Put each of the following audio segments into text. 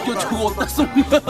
저거 어디다 쏘는 거야?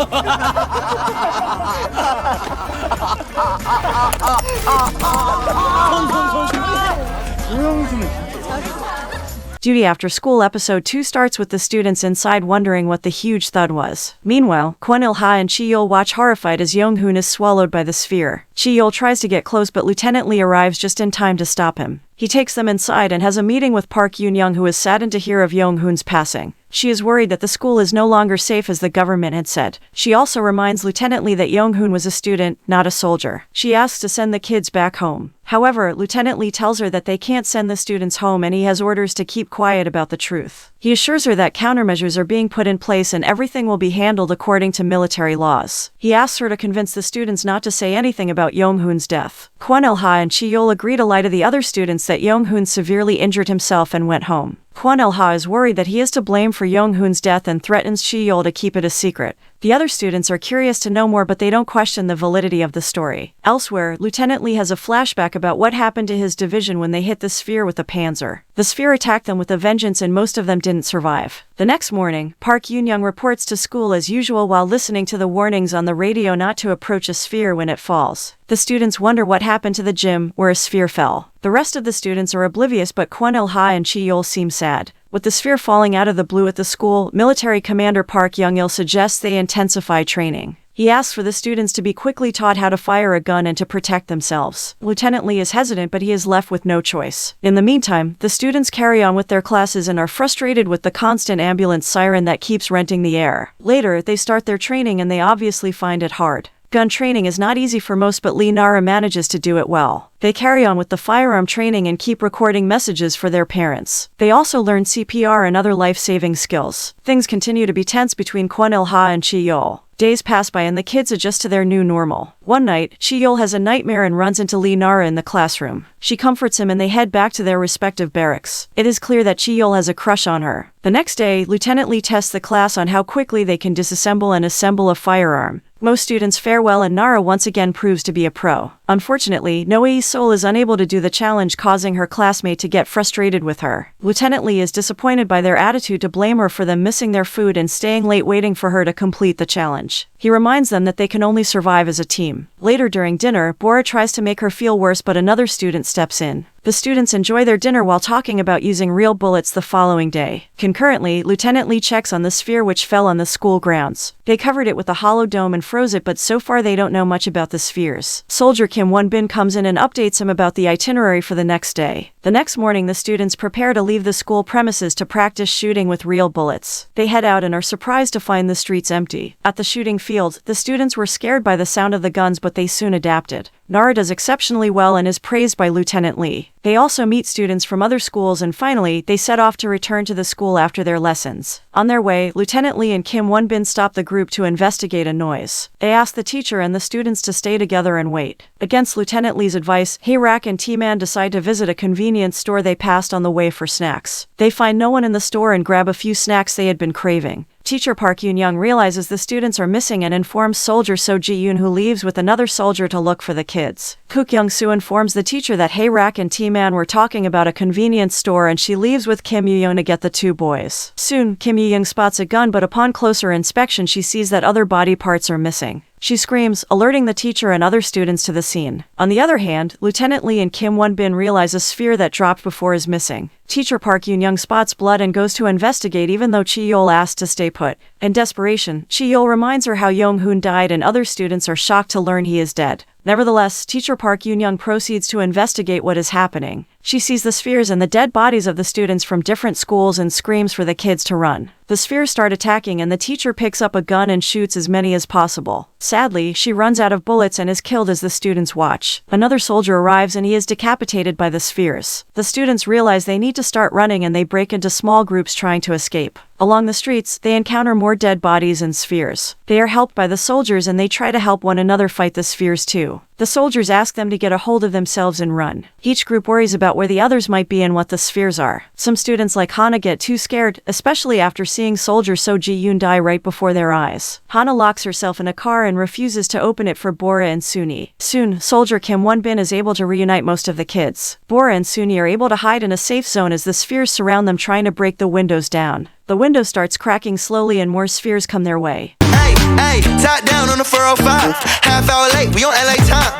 Duty After School Episode 2 starts with the students inside wondering what the huge thud was. Meanwhile, Kwon Il-ha and Chi-yeol watch horrified as Young-hoon is swallowed by the sphere. Chi-yeol tries to get close but Lieutenant Lee arrives just in time to stop him. He takes them inside and has a meeting with Park Yoon-young, who is saddened to hear of Young-hoon's passing. She is worried that the school is no longer safe as the government had said. She also reminds Lieutenant Lee that Young-hoon was a student, not a soldier. She asks to send the kids back home. However, Lieutenant Lee tells her that they can't send the students home and he has orders to keep quiet about the truth. He assures her that countermeasures are being put in place and everything will be handled according to military laws. He asks her to convince the students not to say anything about Young-hoon's death. Kwon Il-ha and Chi-yeol agree to lie to the other students that Young-hoon severely injured himself and went home. Kwon Il-ha is worried that he is to blame for Young-hoon's death and threatens Chi-yeol to keep it a secret. The other students are curious to know more, but they don't question the validity of the story. Elsewhere, Lieutenant Lee has a flashback about what happened to his division when they hit the sphere with a panzer. The sphere attacked them with a vengeance and most of them didn't survive. The next morning, Park Yoon-young reports to school as usual while listening to the warnings on the radio not to approach a sphere when it falls. The students wonder what happened to the gym where a sphere fell. The rest of the students are oblivious, but Kwon Il-ha and Chi-yeol seem sad. With the sphere falling out of the blue at the school, Military Commander Park Young-il suggests they intensify training. He asks for the students to be quickly taught how to fire a gun and to protect themselves. Lieutenant Lee is hesitant, but he is left with no choice. In the meantime, the students carry on with their classes and are frustrated with the constant ambulance siren that keeps renting the air. Later, they start their training and they obviously find it hard. Gun training is not easy for most, but Lee Nara manages to do it well. They carry on with the firearm training and keep recording messages for their parents. They also learn CPR and other life-saving skills. Things continue to be tense between Kwon Il-ha and Chi-yeol. Days pass by and the kids adjust to their new normal. One night, Chi-yeol has a nightmare and runs into Lee Nara in the classroom. She comforts him and they head back to their respective barracks. It is clear that Chi-yeol has a crush on her. The next day, Lieutenant Lee tests the class on how quickly they can disassemble and assemble a firearm. Most students fare well and Nara once again proves to be a pro. Unfortunately, Noe Sol is unable to do the challenge, causing her classmate to get frustrated with her. Lieutenant Lee is disappointed by their attitude to blame her for them missing their food and staying late waiting for her to complete the challenge. He reminds them that they can only survive as a team. Later during dinner, Bora tries to make her feel worse, but another student steps in. The students enjoy their dinner while talking about using real bullets the following day. Concurrently, Lieutenant Lee checks on the sphere which fell on the school grounds. They covered it with a hollow dome and froze it, but so far they don't know much about the spheres. Soldier Kim Won-bin comes in and updates him about the itinerary for the next day. The next morning, the students prepare to leave the school premises to practice shooting with real bullets. They head out and are surprised to find the streets empty. At the shooting field, the students were scared by the sound of the guns, but they soon adapted. Nara does exceptionally well and is praised by Lieutenant Lee. They also meet students from other schools and finally, they set off to return to the school after their lessons. On their way, Lieutenant Lee and Kim Won-bin stop the group to investigate a noise. They ask the teacher and the students to stay together and wait. Against Lieutenant Lee's advice, Hae-rak and T-man decide to visit a convenience store they passed on the way for snacks. They find no one in the store and grab a few snacks they had been craving. Teacher Park Yoon-young realizes the students are missing and informs Soldier So Ji-yoon, who leaves with another soldier to look for the kids. Kook Young-soo informs the teacher that Hae-rak and T-man were talking about a convenience store and she leaves with Kim Yoo-young to get the two boys. Soon, Kim Yoo-young spots a gun, but upon closer inspection she sees that other body parts are missing. She screams, alerting the teacher and other students to the scene. On the other hand, Lieutenant Lee and Kim Won-bin realize a sphere that dropped before is missing. Teacher Park Yoon-young spots blood and goes to investigate even though Chi-yeol asks to stay put. In desperation, Chi-yeol reminds her how Young-hoon died and other students are shocked to learn he is dead. Nevertheless, Teacher Park Yoon-young proceeds to investigate what is happening. She sees the spheres and the dead bodies of the students from different schools and screams for the kids to run. The spheres start attacking and the teacher picks up a gun and shoots as many as possible. Sadly, she runs out of bullets and is killed as the students watch. Another soldier arrives and he is decapitated by the spheres. The students realize they need to start running and they break into small groups trying to escape. Along the streets, they encounter more dead bodies and spheres. They are helped by the soldiers and they try to help one another fight the spheres too. The soldiers ask them to get a hold of themselves and run. Each group worries about where the others might be and what the spheres are. Some students like Hana get too scared, especially after seeing Soldier So Ji-yoon die right before their eyes. Hana locks herself in a car and refuses to open it for Bora and Suni. Soon, Soldier Kim Won-bin is able to reunite most of the kids. Bora and Suni are able to hide in a safe zone as the spheres surround them, trying to break the windows down. The window starts cracking slowly and more spheres come their way. Hey, top down on the 405. Half hour late, we on LA time.